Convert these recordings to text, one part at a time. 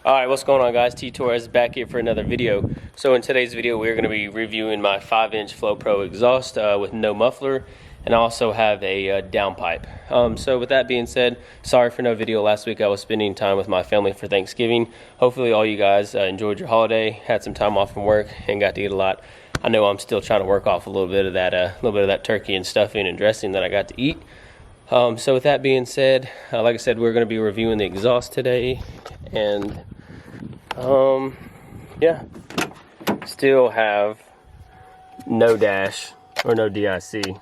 Alright, what's going on, guys? T Torres back here for another video. So in today's video we're going to be reviewing my 5-inch Flow Pro exhaust with no muffler, and I also have a downpipe. So with that being said, sorry for no video last week. I was spending time with my family for Thanksgiving. Hopefully all you guys enjoyed your holiday, had some time off from work, and got to eat a lot. I know I'm still trying to work off a little bit of that turkey and stuffing and dressing that I got to eat. So with that being said, like I said, we're going to be reviewing the exhaust today, and yeah, still have no dash or no DIC.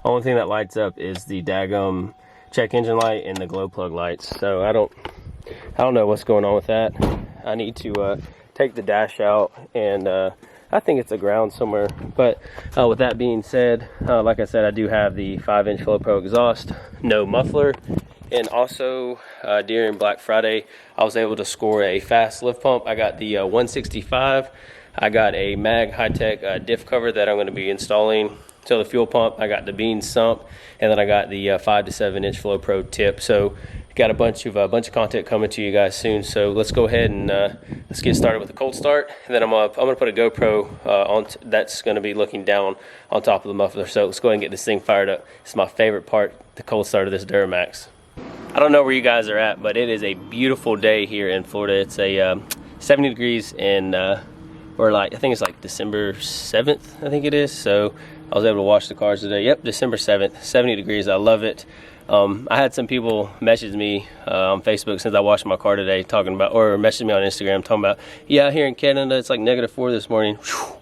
Only thing that lights up is the daggum check engine light and the glow plug lights. So I don't know what's going on with that. I need to take the dash out, and I think it's a ground somewhere. But with that being said, like I said, I do have the 5-inch Flow Pro exhaust, no muffler. And also during Black Friday, I was able to score a fast lift pump. I got the 165. I got a Mag high-tech diff cover that I'm going to be installing to the fuel pump. I got the bean sump, and then I got the 5 to 7-inch Flow Pro tip. So got a bunch of content coming to you guys soon. So let's go ahead and let's get started with the cold start. And then I'm gonna put a GoPro on that's going to be looking down on top of the muffler. So let's go ahead and get this thing fired up. It's my favorite part, the cold start of this Duramax. I don't know where you guys are at, but it is a beautiful day here in Florida. It's a 70 degrees, and we're like, I think it's like December 7th, I think it is. So I was able to wash the cars today. Yep, December 7th, 70 degrees. I love it. I had some people message me on Facebook since I washed my car today, talking about, or message me on Instagram talking about, yeah, here in Canada it's like -4 this morning. Whew.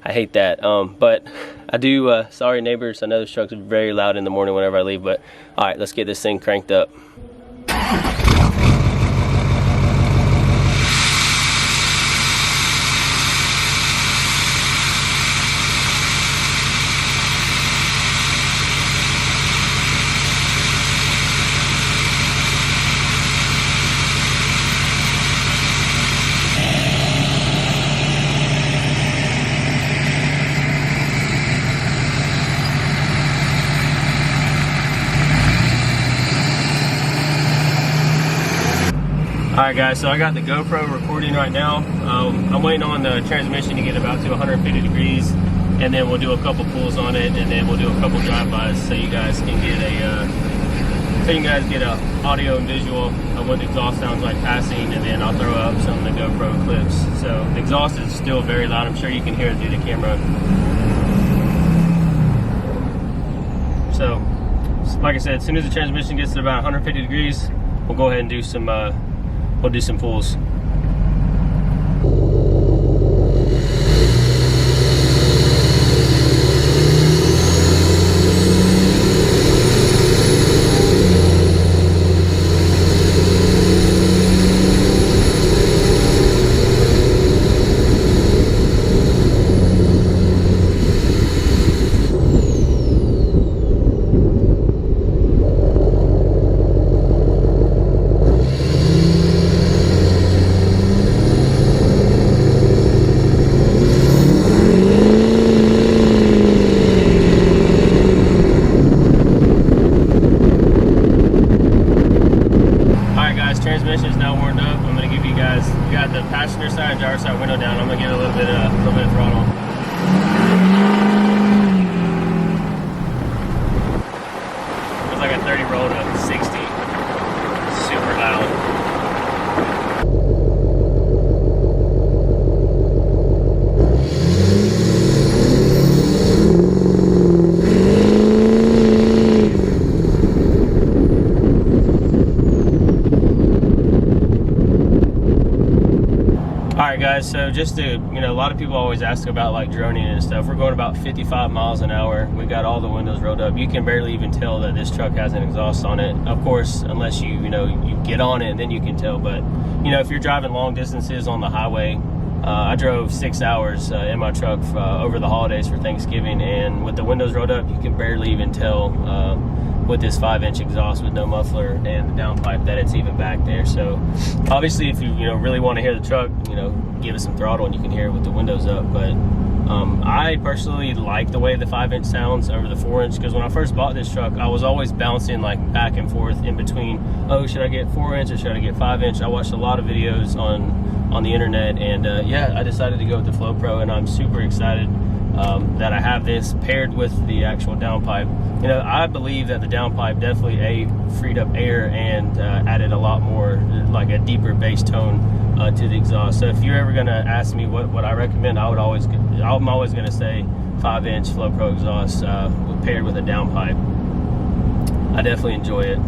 I hate that, but I do, sorry neighbors, I know this truck's very loud in the morning whenever I leave, but all right, let's get this thing cranked up. Alright guys, so I got the GoPro recording right now. I'm waiting on the transmission to get about to 150 degrees, and then we'll do a couple pulls on it, and then we'll do a couple drive-bys so you guys can get a audio and visual of what the exhaust sounds like passing, and then I'll throw up some of the GoPro clips. So the exhaust is still very loud. I'm sure you can hear it through the camera. So like I said, as soon as the transmission gets to about 150 degrees, we'll go ahead and do some pulls. Transmission is now warmed up. I'm going to give you guys, we got the passenger side and driver side window down. I'm going to get a little bit of throttle. It's like a 30 roll to 60. Super loud. Alright guys, so just to, a lot of people always ask about like droning and stuff. We're going about 55 miles an hour. We got all the windows rolled up. You can barely even tell that this truck has an exhaust on it. Of course, unless you get on it, and then you can tell. But, if you're driving long distances on the highway, I drove 6 hours in my truck over the holidays for Thanksgiving, and with the windows rolled up, you can barely even tell with this 5-inch exhaust with no muffler and the downpipe that it's even back there. So obviously if you really want to hear the truck, give it some throttle and you can hear it with the windows up. But I personally like the way the 5-inch sounds over the 4-inch, because when I first bought this truck, I was always bouncing like back and forth in between, oh, should I get 4-inch or should I get 5-inch? I watched a lot of videos on the internet, and yeah, I decided to go with the Flow Pro, and I'm super excited that I have this paired with the actual downpipe. You know, I believe that the downpipe definitely freed up air and added a lot more, like a deeper bass tone to the exhaust. So if you're ever gonna ask me what I recommend, I'm always gonna say 5-inch Flow Pro exhaust paired with a downpipe. I definitely enjoy it.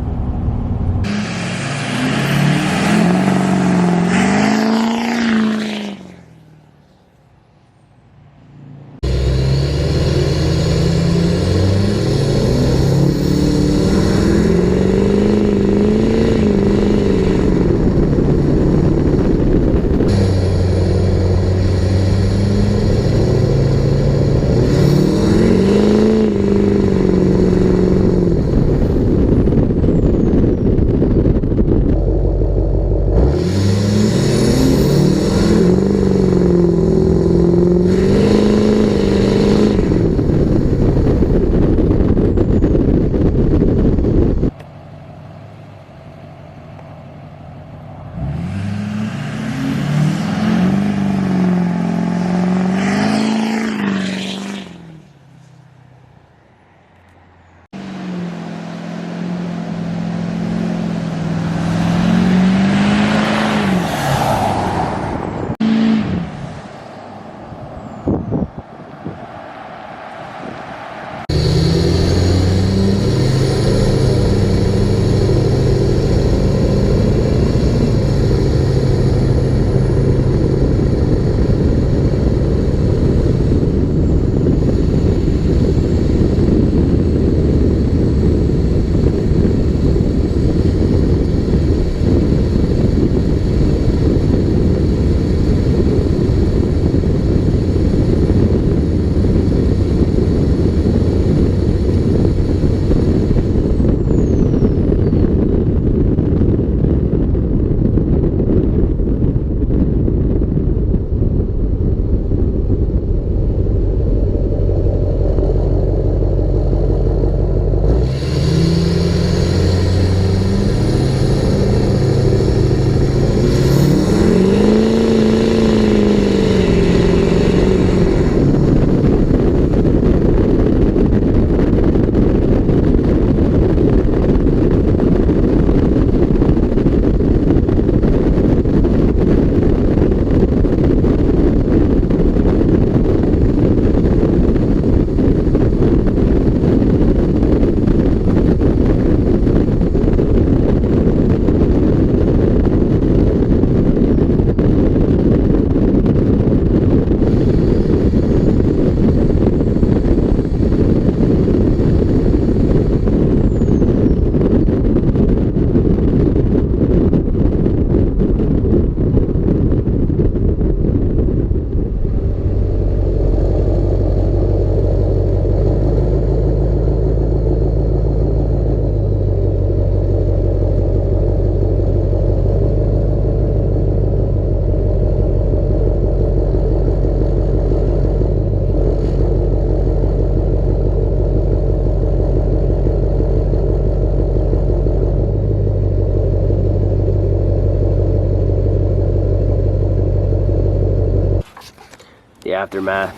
The aftermath.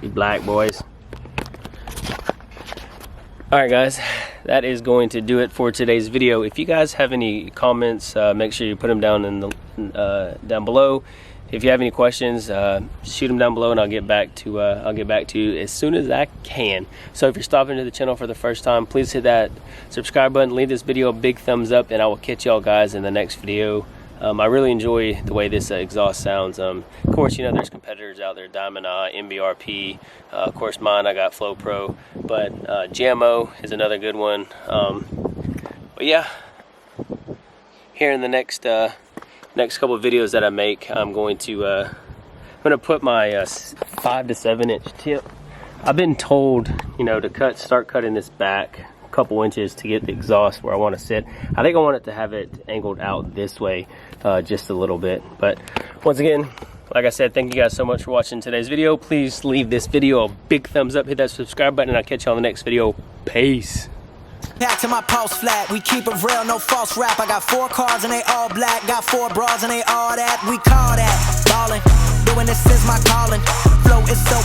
These black boys. Alright guys, that is going to do it for today's video. If you guys have any comments, make sure you put them down in the down below. If you have any questions, shoot them down below, and I'll get back to you as soon as I can. So if you're stopping to the channel for the first time, please hit that subscribe button, leave this video a big thumbs up, and I will catch y'all guys in the next video. I really enjoy the way this exhaust sounds. Of course, you know, there's competitors out there, Diamond Eye, MBRP, of course mine, I got Flow Pro, but JMO is another good one. But yeah, here in the next couple of videos that I make, I'm going to put my 5 to 7 inch tip. I've been told, you know, to start cutting this back a couple inches to get the exhaust where I want to sit. I think I want it to have it angled out this way just a little bit. But once again, Like I said, thank you guys so much for watching today's video. Please leave this video a big thumbs up, hit that subscribe button, and I'll catch you on the next video. Peace. Back to my pulse flat, we keep it real, no false rap. I got 4 cars and they all black, got 4 bras and they all that. We call that ballin', doing this is my calling. Flow is so